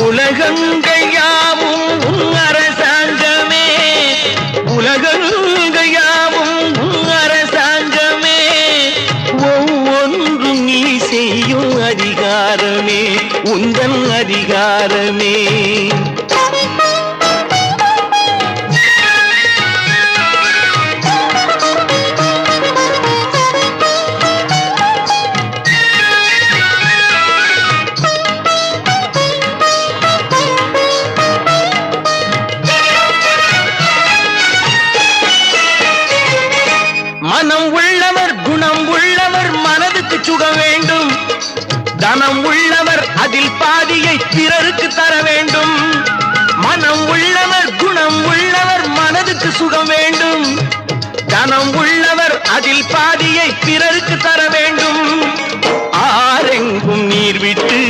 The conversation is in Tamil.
உலகங்கள் யாவும் உன் அரசாங்கமே, உலகங்கள் யாவும் உன் அரசாங்கமே, ஒவ்வொன்றும் நீ செய்யும் அதிகாரமே உந்தன் அதிகாரமே. மனம் உள்ளவர் குணம் உள்ளவர் மனதுக்கு சுகம் வேண்டும், தனம் உள்ளவர் அதில் பாதியை பிறருக்கு தர வேண்டும். மனம் உள்ளவர் குணம் உள்ளவர் மனதுக்கு சுகம் வேண்டும், தனம் உள்ளவர் அதில் பாதியை பிறருக்கு தர வேண்டும். ஆரெங்கும் நீர் விட்டு